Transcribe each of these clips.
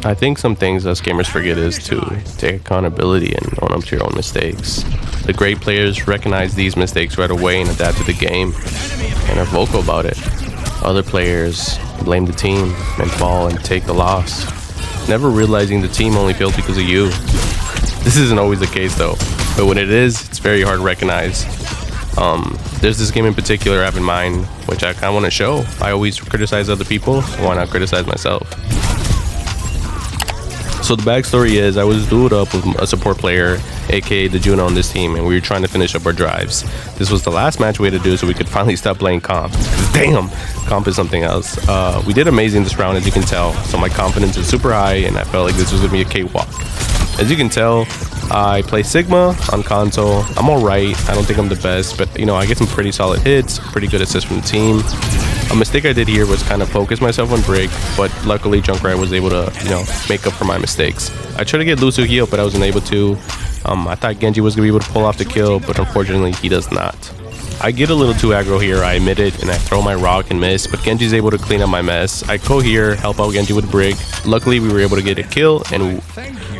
I think some things us gamers forget is to take accountability and own up to your own mistakes. The great players recognize these mistakes right away and adapt to the game and are vocal about it. Other players blame the team and fall and take the loss, never realizing the team only failed because of you. This isn't always the case though, but when it is, it's very hard to recognize. There's this game in particular I have in mind, which I kind of want to show. I always criticize other people, why not criticize myself? So the backstory is I was duoed up with a support player, aka the Juno on this team, and we were trying to finish up our drives. This was the last match we had to do so we could finally stop playing comp. Damn, comp is something else. We did amazing this round, as you can tell, so my confidence is super high and I felt like this was going to be a cakewalk. As you can tell, I play Sigma on console. I'm alright, I don't think I'm the best, but you know, I get some pretty solid hits, pretty good assists from the team. A mistake I did here was kind of focus myself on Brig, but luckily Junkrat was able to, you know, make up for my mistakes. I tried to get Lucio heal, but I wasn't able to. I thought Genji was going to be able to pull off the kill, but unfortunately he does not. I get a little too aggro here, I admit it, and I throw my rock and miss, but Genji's able to clean up my mess. I go here, help out Genji with Brig. Luckily we were able to get a kill, and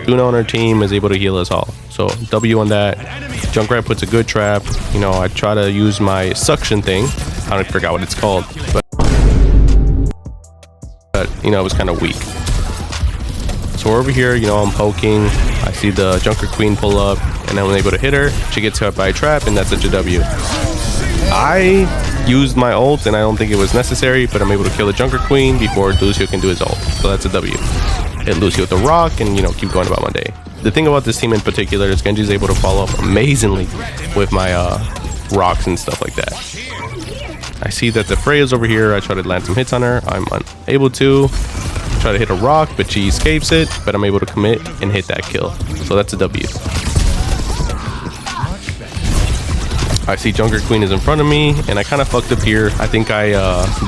Juno on our team is able to heal us all. So W on that. Junkrat puts a good trap. You know, I try to use my suction thing. I forgot what it's called, but you know, it was kind of weak. So we're over here, you know, I'm poking. I see the Junker Queen pull up, and I'm able to hit her. She gets hit by a trap, and that's such a W. I used my ult, and I don't think it was necessary, but I'm able to kill the Junker Queen before Lucio can do his ult. So that's a W. Hit Lucio with the rock, and you know, keep going about my day. The thing about this team in particular is Genji's able to follow up amazingly with my rocks and stuff like that. I see that the Freya's over here. I try to land some hits on her. I'm unable to. Try to hit a rock, but she escapes it. But I'm able to commit and hit that kill. So that's a W. I see Junker Queen is in front of me, and I kind of fucked up here. I think I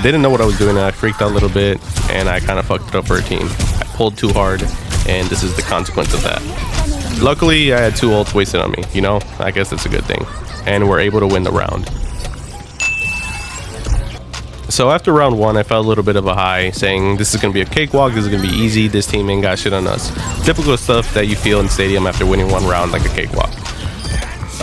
didn't know what I was doing, and I freaked out a little bit, and I kind of fucked it up for a team. I pulled too hard, and this is the consequence of that. Luckily, I had 2 ults wasted on me, you know? I guess that's a good thing. And we're able to win the round. So after round 1, I felt a little bit of a high, saying this is going to be a cakewalk, this is going to be easy, this team ain't got shit on us. Typical stuff that you feel in Stadium after winning 1 round like a cakewalk.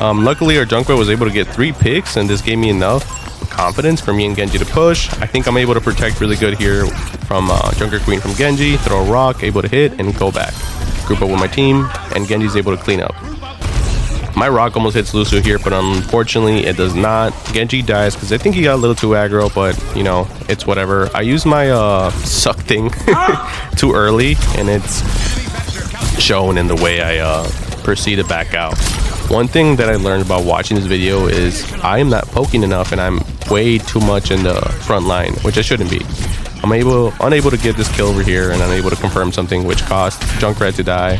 Luckily, our Junkrat was able to get 3 picks, and this gave me enough confidence for me and Genji to push. I think I'm able to protect really good here from Junker Queen from Genji, throw a rock, able to hit, and go back. Group up with my team, and Genji's able to clean up. My rock almost hits Lucio here, but unfortunately it does not. Genji dies because I think he got a little too aggro, but you know, it's whatever. I used my suck thing too early, and it's shown in the way I proceed to back out. One thing that I learned about watching this video is I am not poking enough, and I'm way too much in the front line, which I shouldn't be. I'm unable to get this kill over here, and unable to confirm something, which cost Junkrat to die.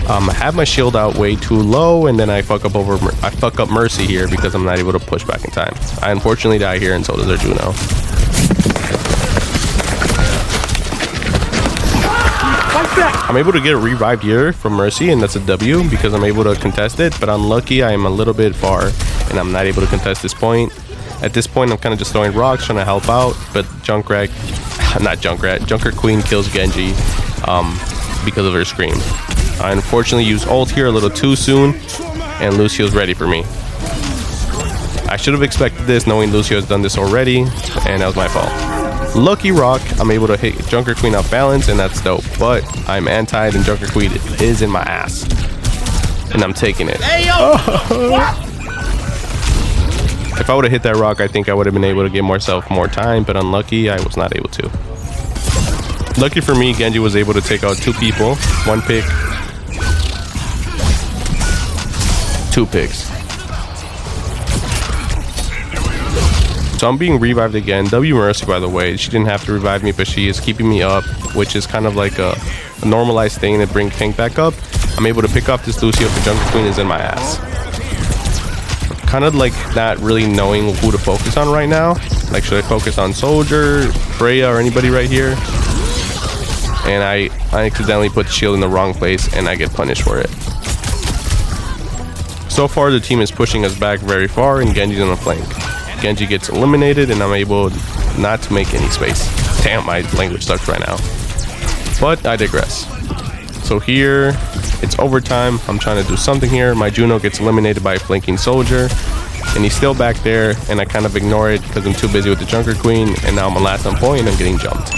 I have my shield out way too low, and then I fuck up Mercy here because I'm not able to push back in time. I unfortunately die here, and so does our Juno. I'm able to get revived here from Mercy, and that's a W because I'm able to contest it, but unlucky I am a little bit far, and I'm not able to contest this point. At this point, I'm kind of just throwing rocks, trying to help out, but Junker Queen kills Genji because of her scream. I unfortunately used ult here a little too soon, and Lucio's ready for me. I should have expected this, knowing Lucio has done this already, and that was my fault. Lucky rock, I'm able to hit Junker Queen off balance, and that's dope, but I'm anti-ed, and Junker Queen is in my ass, and I'm taking it. Hey, yo! If I would have hit that rock, I think I would have been able to give myself more time, but unlucky, I was not able to. Lucky for me, Genji was able to take out 2 people, 1 pick, 2 picks. So I'm being revived again. W Mercy, by the way. She didn't have to revive me, but she is keeping me up, which is kind of like a normalized thing to bring tank back up. I'm able to pick off this Lucio if the Junker Queen is in my ass. Kind of like not really knowing who to focus on right now. Like, should I focus on Soldier, Freya, or anybody right here? And I accidentally put the shield in the wrong place, and I get punished for it. So far, the team is pushing us back very far, and Genji's on the flank. Genji gets eliminated, and I'm able not to make any space. Damn, my language sucks right now. But I digress. So here, it's overtime. I'm trying to do something here. My Juno gets eliminated by a flanking soldier, and he's still back there, and I kind of ignore it because I'm too busy with the Junker Queen, and now I'm last on point and I'm getting jumped.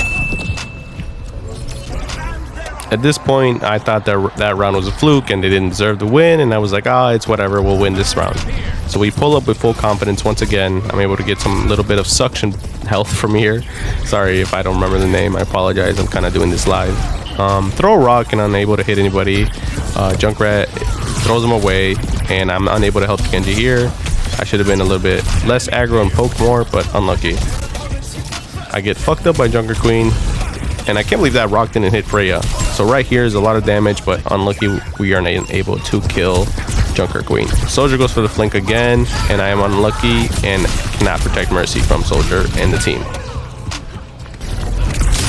At this point, I thought that round was a fluke and they didn't deserve the win, and I was like, it's whatever, we'll win this round. So we pull up with full confidence once again. I'm able to get some little bit of suction health from here. Sorry if I don't remember the name, I apologize, I'm kind of doing this live. Throw a rock and unable to hit anybody. Junkrat throws him away, and I'm unable to help Genji here. I should have been a little bit less aggro and poked more, but unlucky. I get fucked up by Junker Queen, and I can't believe that rock didn't hit Freya. So right here is a lot of damage, but unlucky we are not able to kill Junker Queen. Soldier goes for the flank again, and I am unlucky and cannot protect Mercy from Soldier and the team.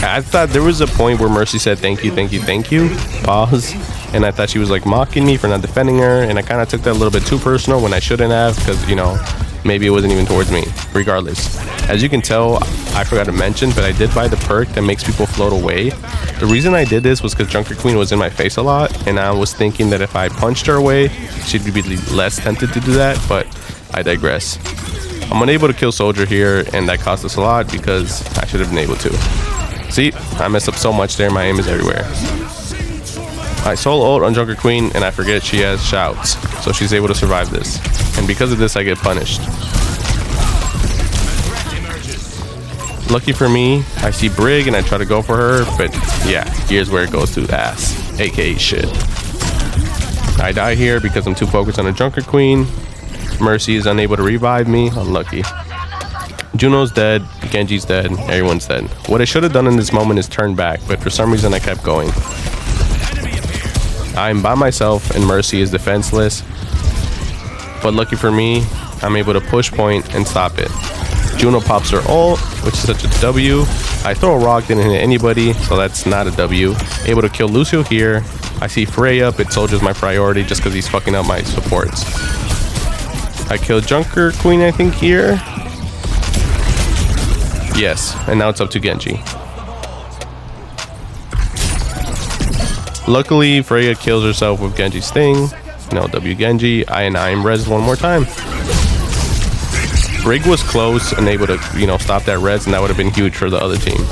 I thought there was a point where Mercy said thank you, thank you, thank you, pause, and I thought she was like mocking me for not defending her, and I kind of took that a little bit too personal when I shouldn't have, because, you know, maybe it wasn't even towards me. Regardless, as you can tell, I forgot to mention, but I did buy the perk that makes people float away. The reason I did this was because Junker Queen was in my face a lot, and I was thinking that if I punched her away, she'd be less tempted to do that, but I digress. I'm unable to kill Soldier here, and that cost us a lot because I should have been able to. See, I messed up so much there, my aim is everywhere. I solo ult on Junker Queen, and I forget she has shouts, so she's able to survive this. And because of this, I get punished. Lucky for me, I see Brig and I try to go for her, but yeah, here's where it goes to ass, aka shit. I die here because I'm too focused on the Junker Queen. Mercy is unable to revive me, unlucky. Juno's dead, Genji's dead, everyone's dead. What I should have done in this moment is turn back, but for some reason I kept going. I'm by myself and Mercy is defenseless, but lucky for me, I'm able to push point and stop it. Juno pops her ult, which is such a W. I throw a rock, didn't hit anybody, so that's not a W. Able to kill Lucio here. I see Freya, but Soldier's my priority just because he's fucking up my supports. I killed Junker Queen, I think, here. Yes, and now it's up to Genji. Luckily, Freya kills herself with Genji's thing. No W Genji. I am res one more time. Brig was close and able to, you know, stop that res, and that would have been huge for the other team.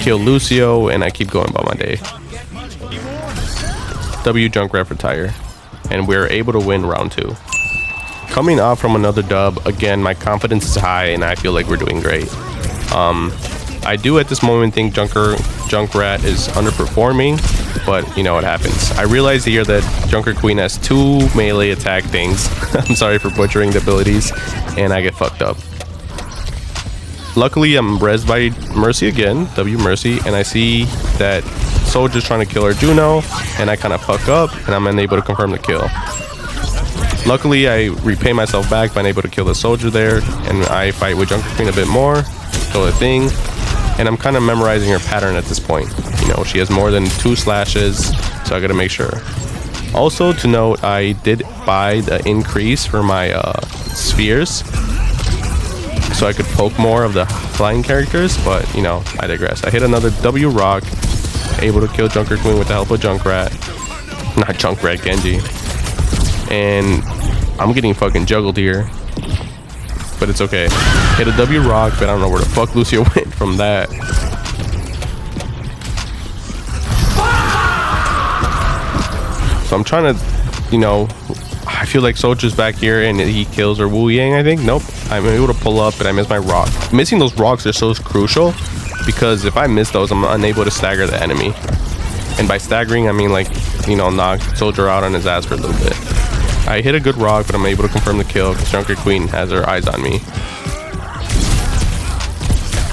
Kill Lucio, and I keep going about my day. W Junkrat retire, and we're able to win round 2. Coming off from another dub, again, my confidence is high, and I feel like we're doing great. I do at this moment think Junkrat is underperforming, but you know what happens. I realized here that Junker Queen has 2 melee attack things. I'm sorry for butchering the abilities, and I get fucked up. Luckily, I'm rezzed by Mercy again, W Mercy, and I see that Soldier's trying to kill her Juno, and I kind of fuck up, and I'm unable to confirm the kill. Luckily, I repay myself back by unable to kill the Soldier there, and I fight with Junker Queen a bit more, kill the thing, and I'm kind of memorizing her pattern at this point. You know, she has more than 2 slashes, so I gotta make sure. Also to note, I did buy the increase for my spheres, so I could poke more of the flying characters, but you know, I digress. I hit another W rock, able to kill Junker Queen with the help of Junkrat. Not Junkrat, Genji. And I'm getting fucking juggled here, but it's okay. Hit a W rock, but I don't know where the fuck Lucio went from that. So I'm trying to, you know, I feel like Soldier's back here and he kills or Wu Yang, I think. Nope. I'm able to pull up, but I miss my rock. Missing those rocks are so crucial because if I miss those, I'm unable to stagger the enemy. And by staggering, I mean, like, you know, knock Soldier out on his ass for a little bit. I hit a good rock, but I'm able to confirm the kill because Junker Queen has her eyes on me.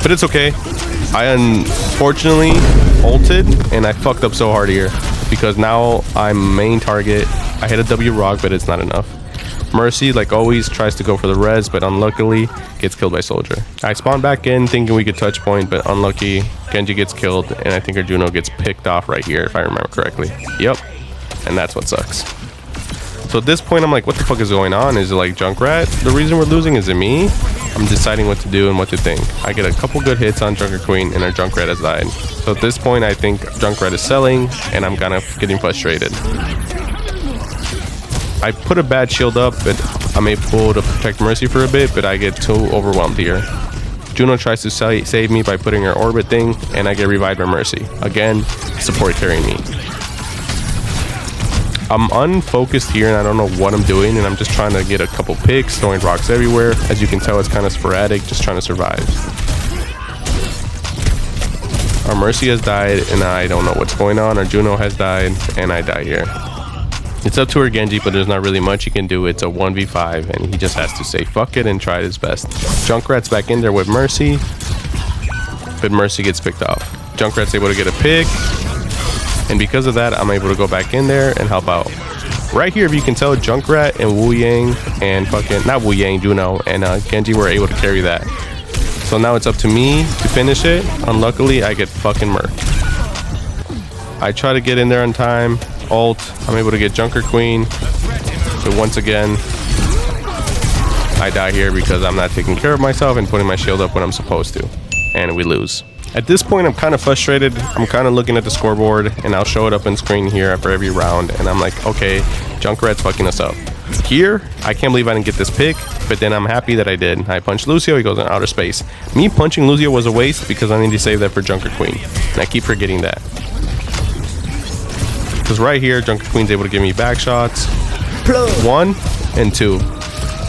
But it's okay. I unfortunately ulted, and I fucked up so hard here because now I'm main target. I hit a W rock, but it's not enough. Mercy, like always, tries to go for the res, but unluckily gets killed by Soldier. I spawn back in thinking we could touch point, but unlucky. Genji gets killed, and I think our Juno gets picked off right here, if I remember correctly. Yep, and that's what sucks. So at this point, I'm like, what the fuck is going on? Is it like Junkrat the reason we're losing? Is it me? I'm deciding what to do and what to think. I get a couple good hits on Junker Queen and our Junkrat has died. So at this point, I think Junkrat is selling and I'm kind of getting frustrated. I put a bad shield up, but I'm able to protect Mercy for a bit, but I get too overwhelmed here. Juno tries to save me by putting her orbit thing, and I get revived by Mercy. Again, support carrying me. I'm unfocused here and I don't know what I'm doing, and I'm just trying to get a couple picks, throwing rocks everywhere. As you can tell, it's kind of sporadic, just trying to survive. Our Mercy has died and I don't know what's going on. Our Juno has died and I die here. It's up to her Genji, but there's not really much he can do. It's a 1v5 and he just has to say fuck it and try his best. Junkrat's back in there with Mercy, but Mercy gets picked off. Junkrat's able to get a pick, and because of that, I'm able to go back in there and help out. Right here, if you can tell, Junkrat and Wu Yang and not Wu Yang, Juno and Genji were able to carry that. So now it's up to me to finish it. Unluckily, I get fucking murked. I try to get in there on time. Ult. I'm able to get Junker Queen. But once again, I die here because I'm not taking care of myself and putting my shield up when I'm supposed to. And we lose. At this point, I'm kind of frustrated. I'm kind of looking at the scoreboard, and I'll show it up on screen here after every round, and I'm like, okay, Junkrat's fucking us up. Here, I can't believe I didn't get this pick, but then I'm happy that I did. I punched Lucio, he goes in outer space. Me punching Lucio was a waste because I need to save that for Junker Queen, and I keep forgetting that. Because right here, Junker Queen's able to give me back shots. 1 and 2.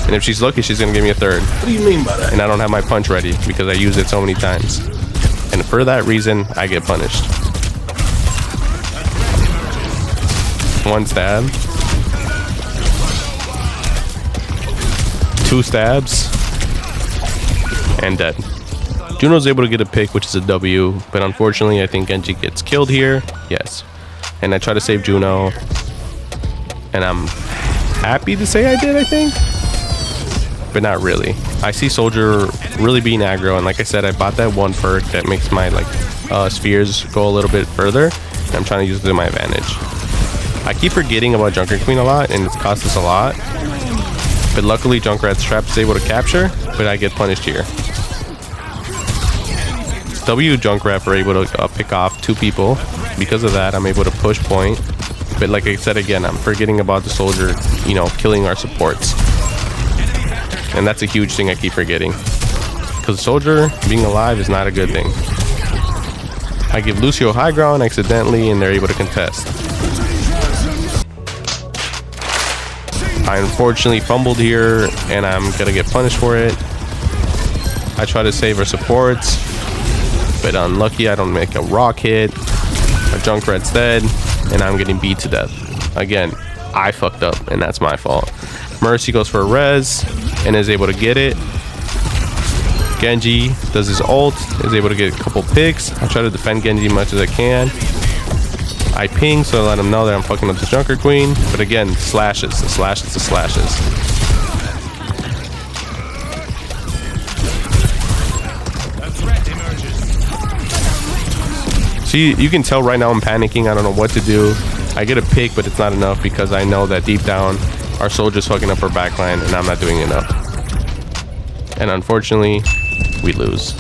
And if she's lucky, she's going to give me a third. What do you mean by that? And I don't have my punch ready because I use it so many times. And for that reason, I get punished. 1 stab. 2 stabs. And dead. Juno's able to get a pick, which is a W. But unfortunately, I think Genji gets killed here. Yes. And I try to save Juno. And I'm happy to say I did, I think. But not really. I see Soldier really being aggro, and like I said, I bought that 1 perk that makes my spheres go a little bit further, and I'm trying to use it to my advantage. I keep forgetting about Junker Queen a lot, and it's cost us a lot. But luckily, Junkrat's trap is able to capture, but I get punished here. W Junkrat were able to pick off 2 people. Because of that, I'm able to push point. But like I said again, I'm forgetting about the Soldier, killing our supports. And that's a huge thing I keep forgetting. Because Soldier being alive is not a good thing. I give Lucio high ground accidentally and they're able to contest. I unfortunately fumbled here and I'm gonna get punished for it. I try to save our supports, but unlucky I don't make a rock hit. Our Junkrat's dead and I'm getting beat to death. Again, I fucked up and that's my fault. Mercy goes for a res and is able to get it. Genji does his ult, is able to get a couple picks. I try to defend Genji as much as I can. I ping so I let him know that I'm fucking up the Junker Queen. But again, slashes. See, you can tell right now I'm panicking. I don't know what to do. I get a pick, but it's not enough because I know that deep down our Soldier's fucking up our backline and I'm not doing enough. And unfortunately, we lose.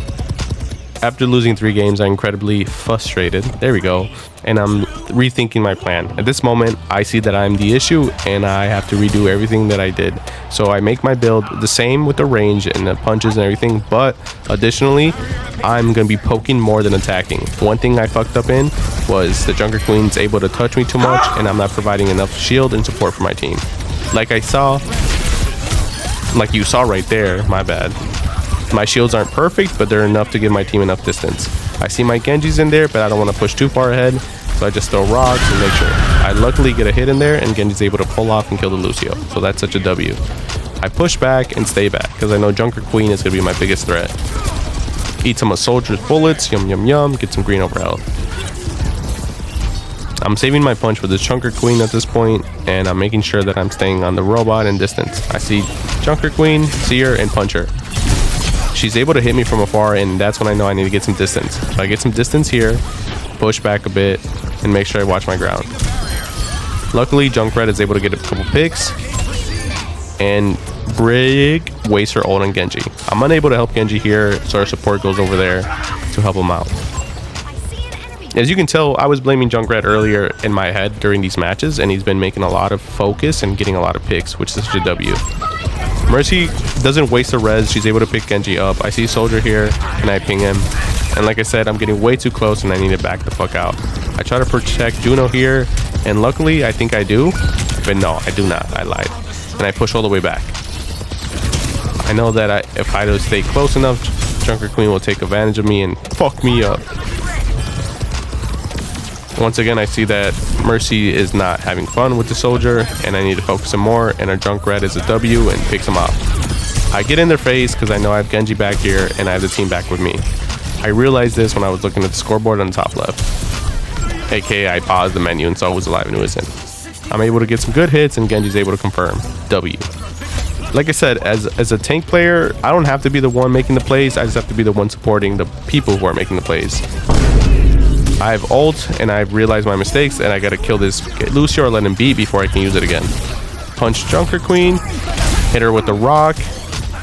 After losing 3 games, I'm incredibly frustrated. There we go. And I'm rethinking my plan. At this moment, I see that I'm the issue and I have to redo everything that I did. So I make my build the same with the range and the punches and everything, but additionally, I'm going to be poking more than attacking. One thing I fucked up in was the Junker Queen's able to touch me too much and I'm not providing enough shield and support for my team. Like you saw right there, my bad. My shields aren't perfect, but they're enough to give my team enough distance. I see my Genji's in there, but I don't want to push too far ahead, so I just throw rocks and make sure. I luckily get a hit in there, and Genji's able to pull off and kill the Lucio, so that's such a W. I push back and stay back, because I know Junker Queen is going to be my biggest threat. Eat some of Soldier's bullets, yum yum yum, get some green over health. I'm saving my punch for this Junker Queen at this point, and I'm making sure that I'm staying on the robot and distance. I see Junker Queen, see her, and punch her. She's able to hit me from afar, and that's when I know I need to get some distance. So I get some distance here, push back a bit, and make sure I watch my ground. Luckily, Junkrat is able to get a couple picks, and Brig wastes her ult on Genji. I'm unable to help Genji here, so our support goes over there to help him out. As you can tell, I was blaming Junkrat earlier in my head during these matches, and he's been making a lot of focus and getting a lot of picks, which is such a W. Mercy doesn't waste a res. She's able to pick Genji up. I see Soldier here, and I ping him. And like I said, I'm getting way too close, and I need to back the fuck out. I try to protect Juno here, and luckily, I think I do. But no, I do not. I lied. And I push all the way back. I know that if I don't stay close enough, Junker Queen will take advantage of me and fuck me up. Once again, I see that Mercy is not having fun with the Soldier, and I need to focus him more, and our Junkrat is a W and picks him up. I get in their face because I know I have Genji back here, and I have the team back with me. I realized this when I was looking at the scoreboard on the top left. AKA, I paused the menu and saw who was alive and who isn't. I'm able to get some good hits, and Genji's able to confirm. W. Like I said, as a tank player, I don't have to be the one making the plays. I just have to be the one supporting the people who are making the plays. I have ult, and I've realized my mistakes, and I gotta kill this Lucio or let him beat before I can use it again. Punch Junker Queen, hit her with the rock.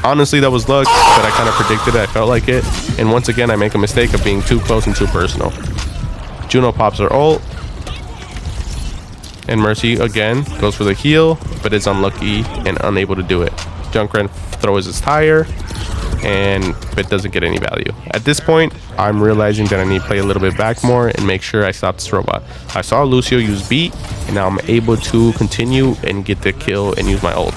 Honestly, that was luck, but I kind of predicted it. I felt like it. And once again, I make a mistake of being too close and too personal. Juno pops her ult, and Mercy again goes for the heal, but is unlucky and unable to do it. Junkrat throws his tire, and it doesn't get any value. At this point, I'm realizing that I need to play a little bit back more and make sure I stop this robot. I saw Lucio use beat, and now I'm able to continue and get the kill and use my ult.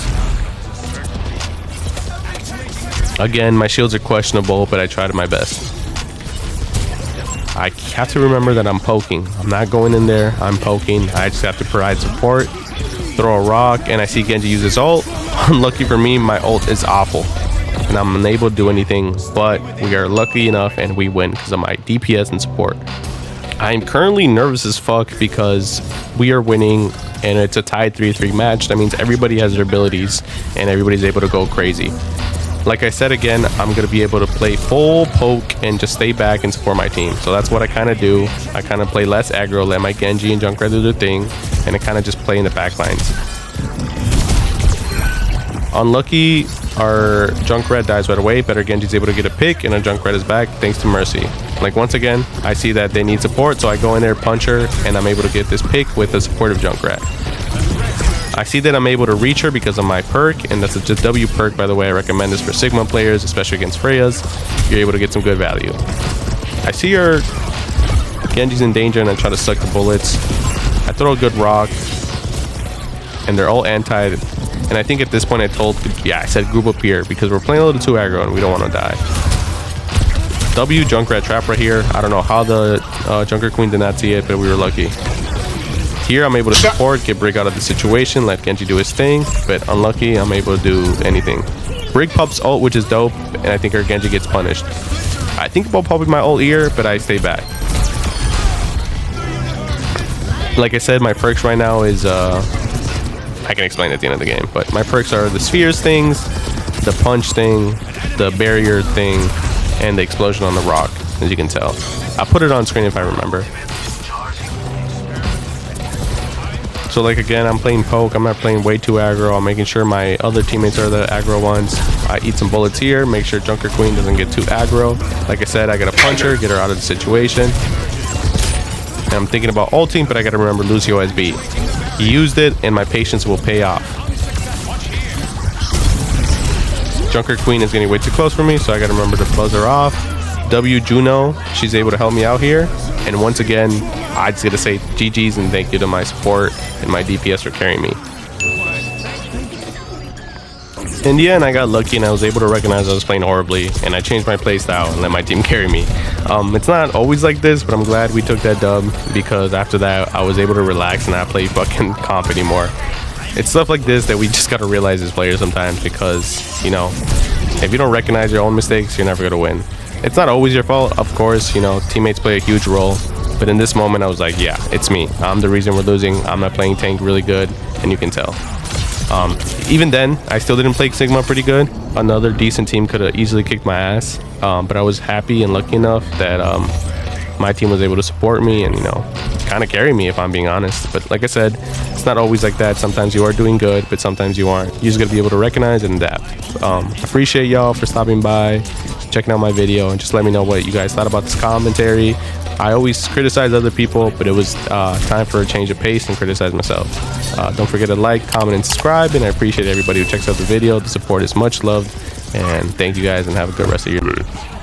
Again, my shields are questionable, but I tried my best. I have to remember that I'm poking. I'm not going in there. I'm poking. I just have to provide support, throw a rock, and I see Genji use his ult. Unlucky for me, my ult is awful, and I'm unable to do anything, but we are lucky enough and we win because of my DPS and support. I'm currently nervous as fuck because we are winning and it's a tied 3-3 match. That means everybody has their abilities and everybody's able to go crazy. Like I said again, I'm going to be able to play full poke and just stay back and support my team. So that's what I kind of do. I kind of play less aggro, let my Genji and Junkrat do their thing, and I kind of just play in the back lines. Unlucky, our Junkrat dies right away, but our Genji's able to get a pick, and our Junkrat is back thanks to Mercy. Like once again, I see that they need support, so I go in there, punch her, and I'm able to get this pick with the supportive Junkrat. I see that I'm able to reach her because of my perk, and that's a W perk, by the way. I recommend this for Sigma players, especially against Freya's. You're able to get some good value. I see her Genji's in danger, and I try to suck the bullets. I throw a good rock, and they're all anti. And I think at this point I said group up here because we're playing a little too aggro and we don't want to die. W Junkrat trap right here. I don't know how the Junker Queen did not see it, but we were lucky. Here I'm able to support, get Brig out of the situation, let Genji do his thing, but unlucky, I'm able to do anything. Brig pops ult, which is dope, and I think our Genji gets punished. I think about popping my ult here, but I stay back. Like I said, my perks right now is, I can explain at the end of the game, but my perks are the spheres things, the punch thing, the barrier thing, and the explosion on the rock, as you can tell. I'll put it on screen if I remember. So like again, I'm playing poke, I'm not playing way too aggro, I'm making sure my other teammates are the aggro ones. I eat some bullets here, make sure Junker Queen doesn't get too aggro. Like I said, I gotta punch her, get her out of the situation. And I'm thinking about ulting, but I gotta remember Lucio has beat. He used it, and my patience will pay off. Junker Queen is getting way too close for me, so I gotta remember to buzz her off. W Juno, she's able to help me out here. And once again, I just gotta say GG's and thank you to my support and my DPS for carrying me. In the end, I got lucky and I was able to recognize I was playing horribly, and I changed my playstyle and let my team carry me. It's not always like this, but I'm glad we took that dub because after that, I was able to relax and not play fucking comp anymore. It's stuff like this that we just gotta realize as players sometimes because, you know, if you don't recognize your own mistakes, you're never gonna win. It's not always your fault, of course, you know, teammates play a huge role. But in this moment, I was like, yeah, it's me. I'm the reason we're losing. I'm not playing tank really good, and you can tell. Even then, I still didn't play Sigma pretty good. Another decent team could have easily kicked my ass. But I was happy and lucky enough that my team was able to support me and, you know, kind of carry me, if I'm being honest. But like I said, It's not always like that. Sometimes you are doing good, but sometimes you aren't. You just gotta be able to recognize and adapt. Appreciate y'all for stopping by, checking out my video, and just let me know what you guys thought about this commentary. I always criticize other people, but it was time for a change of pace and criticize myself. Don't forget to like, comment, and subscribe, and I appreciate everybody who checks out the video. The support is much loved, and thank you guys, and have a good rest of your day.